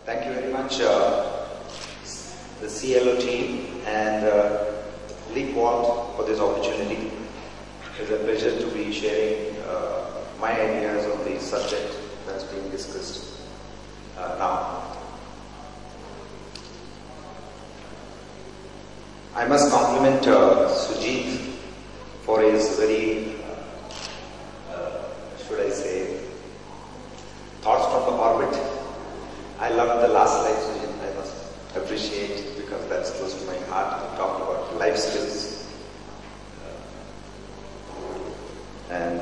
Thank you very much, the CLO team and Leap Vault for this opportunity. It's a pleasure to be sharing my ideas on the subject that's being discussed now. I must compliment Sujit for his very, should I say, thoughts from the orbit. I love the last slide, Sujit. I must appreciate because that's close to my heart to talk about life skills and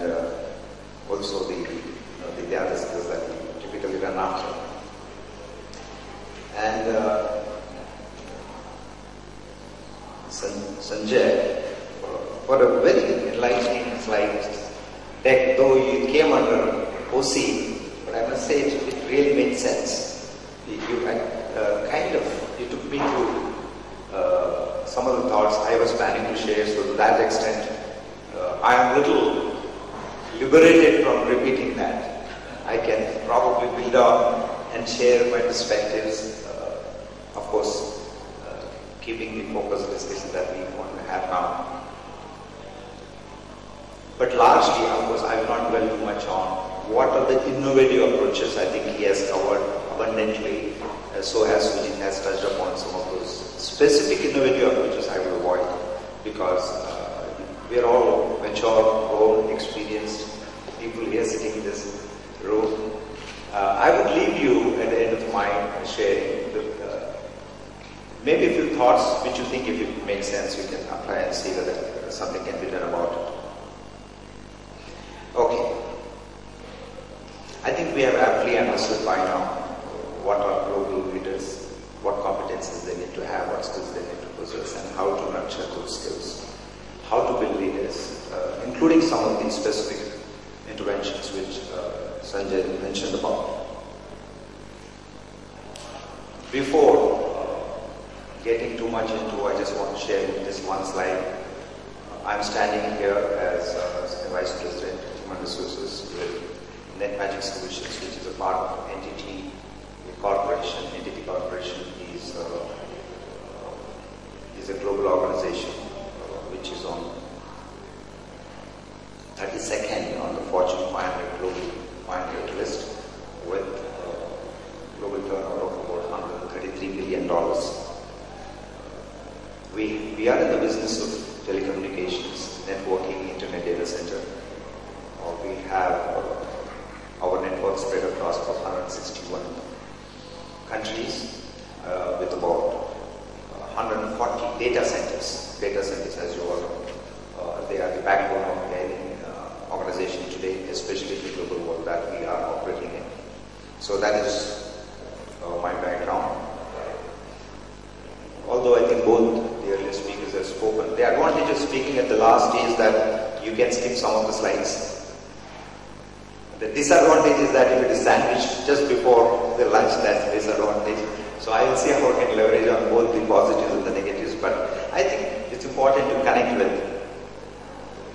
also the other skills that we typically run after. And Sanjay, for a very enlightening slide deck, though you came under OC, but I must say it really made sense. You took me to some of the thoughts I was planning to share, so to that extent, I am a little liberated from repeating that. I can probably build on and share my perspectives, of course, keeping the focused discussion that we want to have now. But largely, of course, I will not dwell too much on what are the innovative approaches. I think he has covered abundantly, so has Sujit has touched upon some of those specific innovative approaches I will avoid because we are all mature, grown, experienced people here sitting in this room. I would leave you at the end of my sharing with maybe a few thoughts which you think if it makes sense you can apply and see whether something can be done about it. Okay. I think we have aptly understood by now what are global leaders, what competencies they need to have, what skills they need to possess, and how to nurture those skills, how to build leaders, including some of the specific interventions which Sanjay mentioned about. Before getting too much into, I just want to share this one slide. I'm standing here as Vice President of Human Resources with Netmagic Solutions, which is a part of entity corporation. Entity corporation is a global organization which is on 32nd on the Fortune 500 Global 500 list with global turnover of about $133 billion. We are in the business of telecommunications, networking, internet data center. We have our network spread across 161 countries with about 140 data centers. Data centers, as you all know, they are the backbone of any organization today, especially the global world that we are operating in. So that is my background. Although I think both the earlier speakers have spoken, the advantage of speaking at the last is that you can skip some of the slides. The disadvantage is that if it is sandwiched just before the lunch, that's the disadvantage. So I will see how I can leverage on both the positives and the negatives, but I think it's important to connect with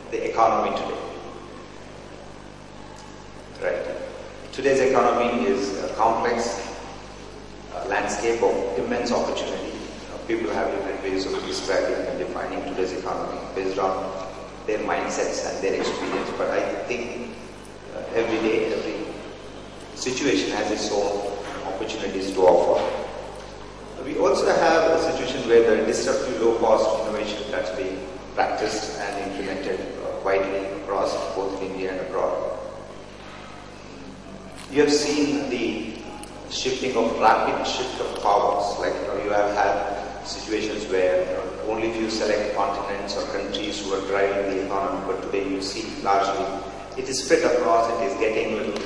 the economy today. Right. Today's economy is a complex landscape of immense opportunity. People have different ways of describing and defining today's economy based on their mindsets and their experience, but I think every day, every situation has its own opportunities to offer. We also have a situation where the disruptive low-cost innovation that's being practiced and implemented widely across both in India and abroad. You have seen the shifting of rapid shift of powers, like you have had situations where only few select continents or countries who are driving the economy, but today you see largely it is spread across, it is getting a little,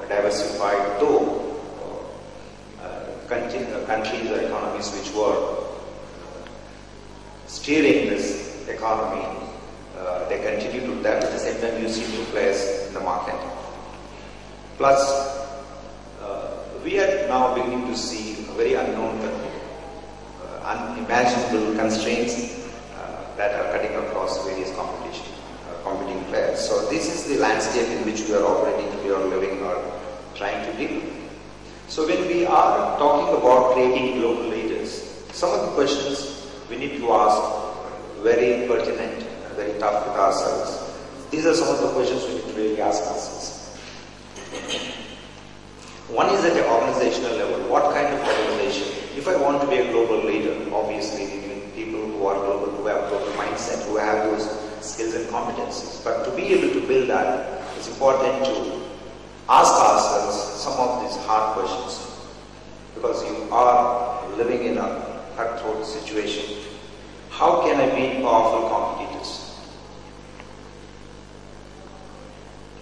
diversified, though countries or economies which were steering this economy, they continue to that. At the same time, you see new players in the market. Plus, we are now beginning to see very unknown, unimaginable constraints that are cutting across various competing players. So this is the landscape in which we are operating, we are living or trying to live. So when we are talking about creating global leaders, some of the questions we need to ask very pertinent and very tough with ourselves. These are some of the questions we need to really ask ourselves. One is at an organizational level. What kind of organization? If I want to be a global leader, obviously we need people who are global, who have global mindset, who have those skills and competencies. But to be able to build that, it's important to ask ourselves some of these hard questions, because you are living in a cutthroat situation. How can I beat powerful competitors?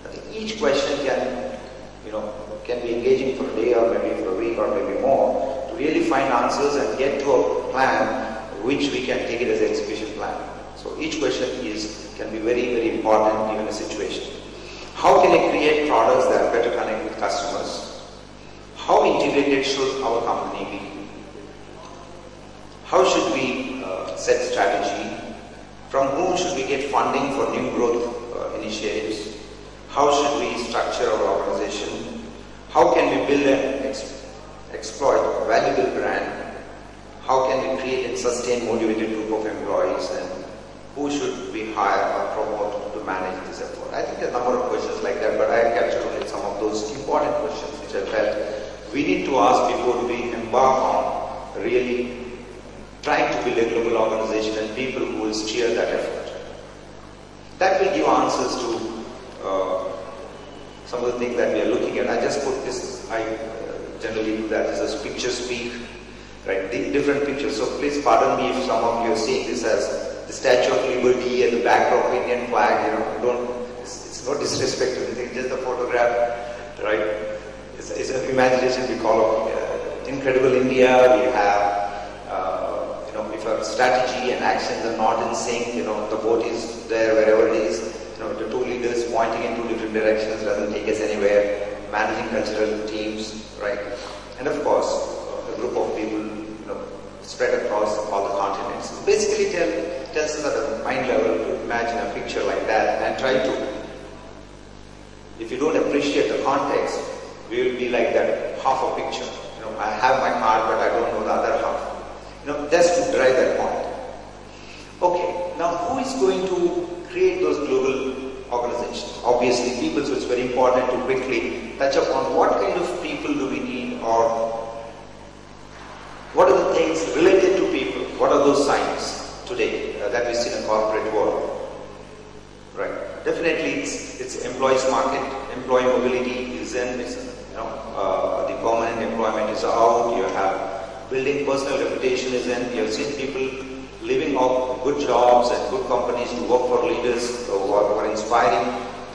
I think each question can be engaging for a day or maybe for a week or maybe more to really find answers and get to a plan which we can take it as an execution plan. So each question can be very, very important given a situation. How can I create products that better connect with customers? How integrated should our company be? How should we set strategy? From whom should we get funding for new growth initiatives? How should we structure our organization? How can we build and exploit a valuable brand? How can we create and sustain motivated group of employees? And who should we hire or promote to manage this effort? I think there are a number of questions like that, but I have captured only some of those important questions which I felt we need to ask before we embark on really trying to build a global organization and people who will steer that effort. That will give answers to some of the things that we are looking at. I just put this, I generally do that as a picture speak, right? Different pictures. So please pardon me if some of you are seeing this as the Statue of Liberty and the backdrop of Indian flag, it's no disrespect to anything, just a photograph, right? It's an imagination we call it Incredible India. We have, if our strategy and actions are not in sync, the boat is there wherever it is, the two leaders pointing in two different directions doesn't take us anywhere, managing cultural teams, right? And of course, a group of people, spread across all the continents. Basically tells us at a mind level to imagine a picture like that and try to, if you don't appreciate the context, we will be like that half a picture. I have my heart, but I don't know the other half. Just to drive that point. Okay, now who is going to create those global organizations? Obviously people, so it's very important to quickly touch upon what kind of people do we need, or what are the things related to people, what are those signs today that we see in the corporate world, right? Definitely it's employees market, employee mobility is in, the permanent employment is out, you have building personal reputation is in, you have seen people leaving off good jobs and good companies to work for leaders who are inspiring,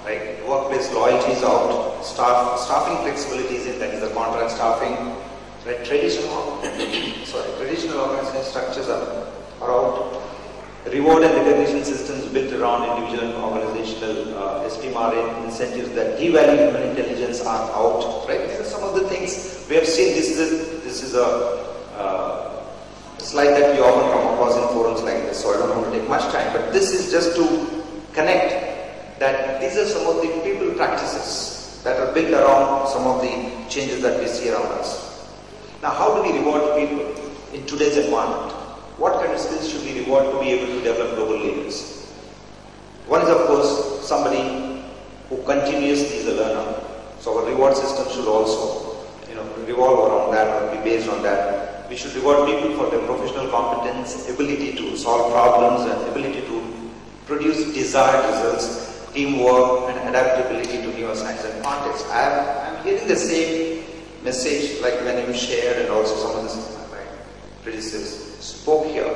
right? Workplace loyalty is out, staffing flexibility is in, that is the contract staffing, right? Traditional organization structures are out. Reward and recognition systems built around individual and organizational esteem incentives that devalue human intelligence are out, right? These are some of the things we have seen. This is a slide that we often come across in forums like this, so I don't want to take much time, but this is just to connect that these are some of the people practices that are built around some of the changes that we see around us. Now, how do we reward people in today's environment? What kind of skills should we reward to be able to develop global leaders? One is, of course, somebody who continuously is a learner. So our reward system should also, revolve around that or be based on that. We should reward people for their professional competence, ability to solve problems, and ability to produce desired results, teamwork, and adaptability to new assignments and contexts. I'm hearing the same message like when you shared, and also some of my predecessors spoke here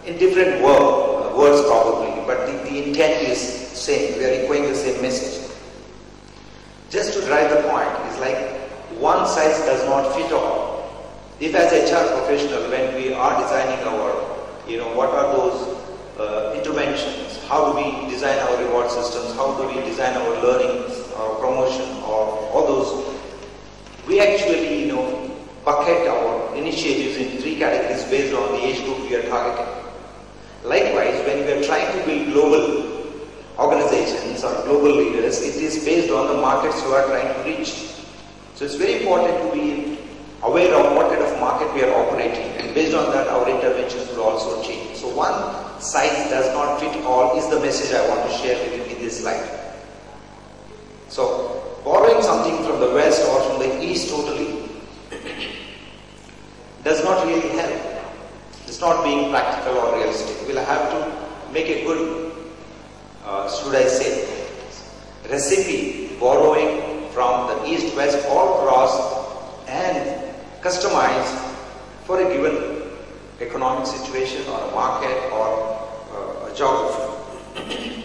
in different words probably, but the intent is same. We are echoing the same message. Just to drive the point, it's like one size does not fit all. If as HR professional, when we are designing our, what are those interventions, how do we design our reward systems, how do we design our learning, our promotion, or all those, we actually, bucket our initiatives in 3 categories based on the age group we are targeting. Likewise, when we are trying to build global organizations or global leaders, it is based on the markets you are trying to reach. So it's very important to be aware of what kind of market we are operating, and based on that our interventions will also change. So one size does not fit all is the message I want to share with you in this slide. So borrowing something from the west or from the east totally does not really help. It's not being practical or realistic. We'll have to make a good, should I say, recipe, borrowing from the east, west, or cross, and customize for a given economic situation or a market or a geography.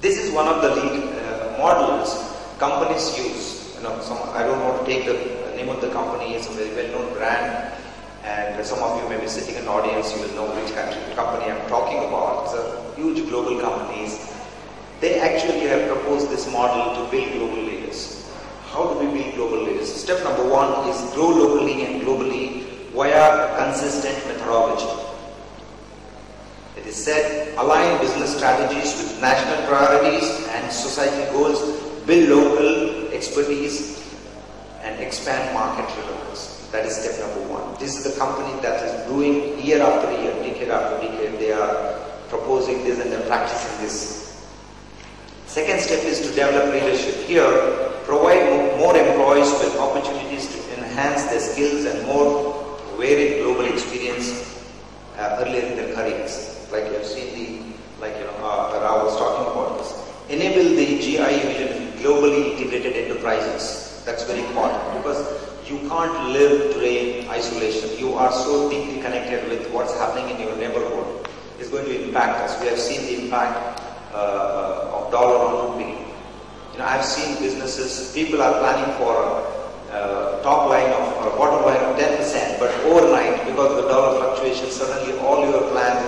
This is one of the lead models companies use. I don't want to take the name of the company. It's a very well-known brand, and some of you may be sitting in the audience. You will know which company I'm talking about. It's a huge global companies. They actually have proposed this model to build global leaders. How do we build global leaders? Step number one is grow locally and globally via consistent methodology. It is said, align business strategies with national priorities and societal goals, build local expertise, and expand market relevance. That is step number one. This is the company that is doing year after year, decade after decade. They are proposing this and they're practicing this. Second step is to develop leadership. Here, provide more employees with opportunities to enhance their skills and more varied global experience earlier in their careers. Like you have seen Rao was talking about this. Enable the GI vision globally integrated enterprises. That's very important because you can't live today in isolation. You are so deeply connected with what's happening in your neighborhood. It's going to impact us. We have seen the impact of dollar on rupee. I've seen businesses, people are planning for a top line or bottom line of 10%, but overnight, because of the dollar fluctuation, suddenly all your plans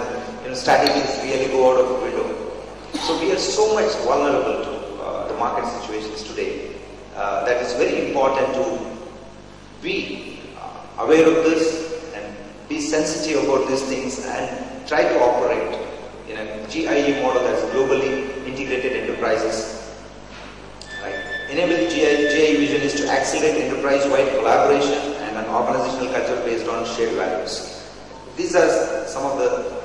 and strategies really go out of the window. So we are so much vulnerable to the market situations today that it's very important to be aware of this and be sensitive about these things and try to operate in a GIE model that's globally integrated enterprises. Right? Enable GIE vision is to accelerate enterprise-wide collaboration and an organizational culture based on shared values. These are some of the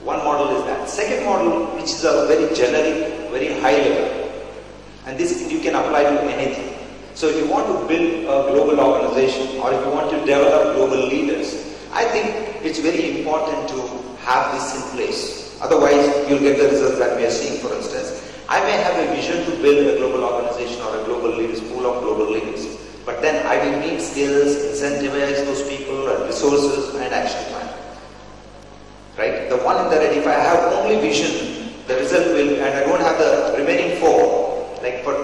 one model is that. Second model, which is a very generic, very high level, and this you can apply to anything. So if you want to build a global organization or if you want to develop global leaders, I think it's very important to have this in place. Otherwise, you'll get the results that we are seeing. For instance, I may have a vision to build a global organization or a global leaders, pool of global leaders, but then I will need skills, incentivize those people, and resources, and action plan. Right? The one in the red, if I have only vision, the result will, and I don't have the remaining four, like for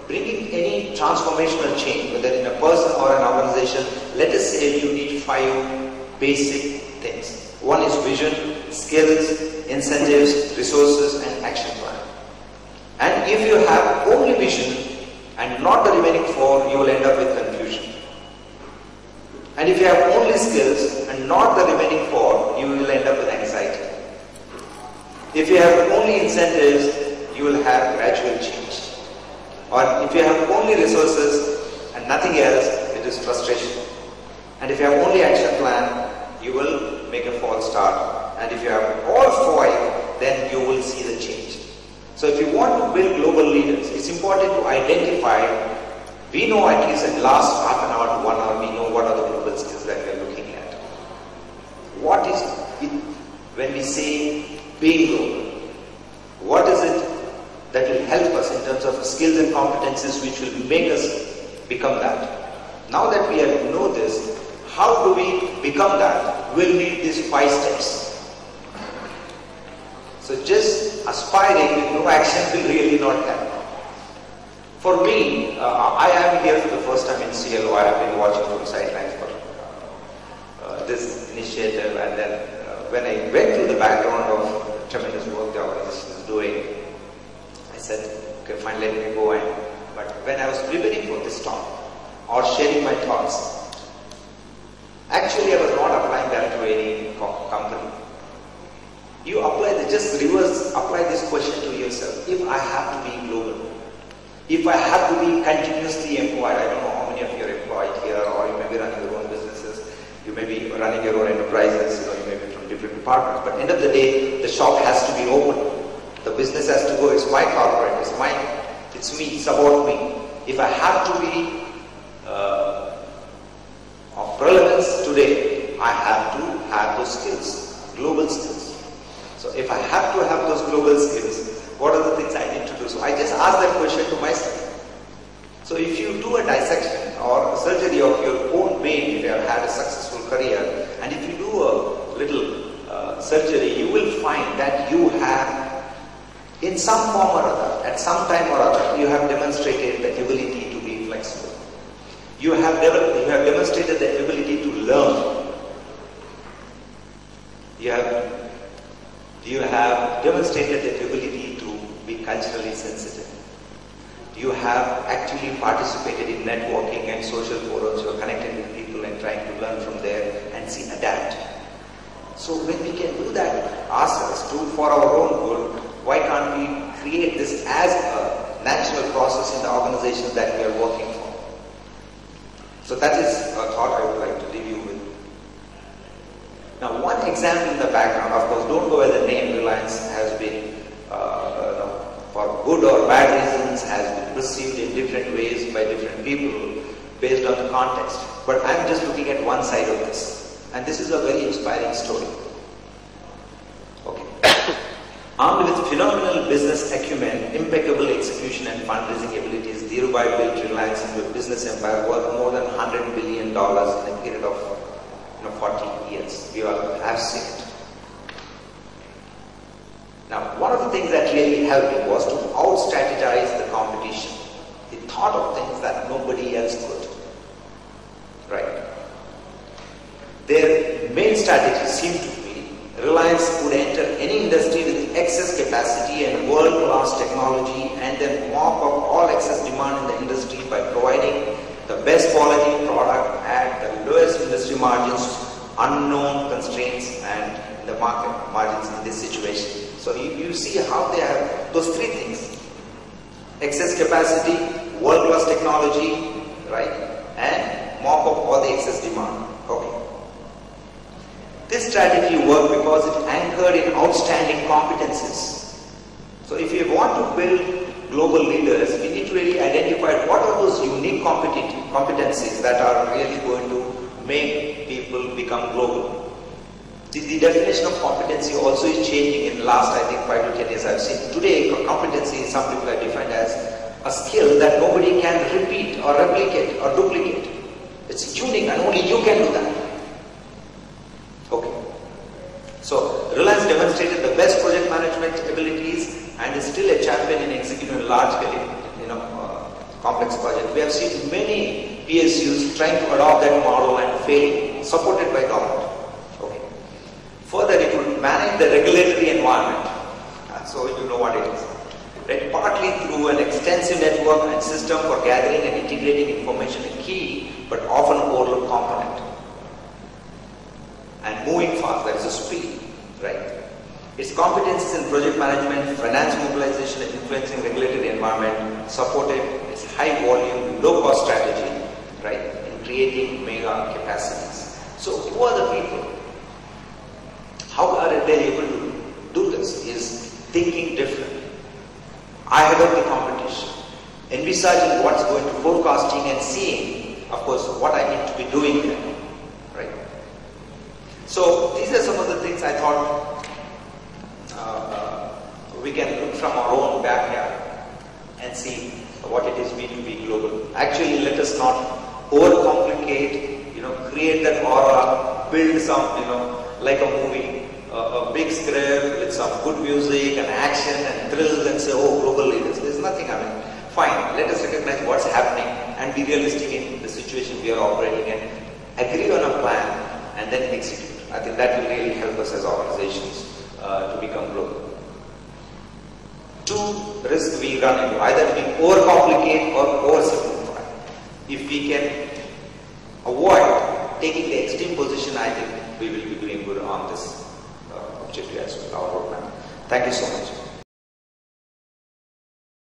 bringing any transformational change, whether in a person or an organization, let us say you need 5 basic things. One is vision, skills, incentives, resources, and action plan. And if you have only vision and not the remaining 4, you will end up with confusion. And if you have only skills and not the remaining 4, you will end up with anxiety. If you have only incentives, you will have gradual change. Or if you have only resources and nothing else, it is frustration. And if you have only action plan, you will make a false start. And if you have all 5, then you will see the change. So if you want to build global leaders, it's important to identify. We know at least in the last half an hour to 1 hour, we know what are the global skills that we are looking at. What is it when we say being global? What is it that will help us in terms of skills and competencies which will make us become that? Now that we know this, how do we become that? We'll need these 5 steps. So just aspiring with no action will really not help. For me, I am here for the first time in CLO. I have been watching from sidelines for this initiative, and then when I went through the background of tremendous work the organization is doing, I said, okay, fine, let me go. But when I was preparing for this talk or sharing my thoughts, actually I was not applying that to any company. You apply, just reverse, apply this question to yourself. If I have to be global, if I have to be continuously employed, I don't know how may be running your own enterprises, you know, you may be from different departments, but end of the day, the shop has to be open. The business has to go. It's my corporate, it's me, it's about me. If I have to be of relevance today, I have to have those skills, global skills. So if I have to have those global skills, what are the things I need to do? So I just ask that question to myself. So if you do a dissection or a surgery of your own brain, if you have had a successful career, and if you do a little surgery, you will find that you have, in some form or other, at some time or other, you have demonstrated the ability to be flexible. You have demonstrated the ability to learn. You have demonstrated the ability to be culturally sensitive. You have actually participated in networking and social forums. You are connected with people and trying to learn from there and adapt. So when we can do that ourselves for our own good, why can't we create this as a natural process in the organizations that we are working for? So that is a thought I would like to leave you with. Now, one example in the background, of course, don't go where the name Reliance has been, for good or bad reasons, has been perceived in different ways by different people based on the context. But I'm just looking at one side of this. And this is a very inspiring story. Okay. Armed with phenomenal business acumen, impeccable execution and fundraising abilities, Dhirubhai built Reliance into a business empire worth more than $100 billion in a period of 40 years. We all have seen it. Now, one of the things that really helped him was to out-strategize the competition. He thought of things that nobody else could. Right? Their main strategy seemed to be Reliance would enter any industry with excess capacity and world-class technology and then mop up all excess demand in the industry by providing the best quality product at the lowest industry margins, unknown constraints, and the market margins in this situation. So you see how they have those three things: excess capacity, world-class technology, right, and mop up all the excess demand. Okay. This strategy worked because it anchored in outstanding competencies. So if you want to build global leaders, we need to really identify what are those unique competencies that are really going to make people become global. The definition of competency also is changing in the last, I think, 5 to 10 years. I've seen today competency, some people have defined as a skill that nobody can repeat or replicate or duplicate. It's unique and only you can do that. Okay. So Reliance demonstrated the best project management abilities and is still a champion in executing large-scale, complex projects. We have seen many PSUs trying to adopt that model and fail, supported by government. Okay. Further, it would manage the regulatory environment. So you know what it is. Right? Partly through an extensive network and system for gathering and integrating information, a key but often overlooked component. And moving fast, that is the speed, right? Its competencies in project management, finance mobilization, and influencing regulatory environment supported its high volume, low cost strategy, right, in creating mega capacities. So who are the people? How are they able to do this? Is thinking different, ahead of the competition, envisaging what's going to forecasting and seeing, of course, what I need to be doing there, right? So these are some of the things I thought we can look from our own backyard and see what it is mean to be global. Actually, let us not overcomplicate, create that aura, build some, like a movie, a big script with some good music and action and thrills and say, oh, global leaders. There's nothing, fine, let us recognize what's happening and be realistic in the situation we are operating in, agree on a plan and then execute. I think that will really help us as organizations to become global. Two risks we run into, either we overcomplicate or oversimplify. If we can avoid taking the extreme position, I think we will be doing good on this objective as well, our roadmap. Thank you so much.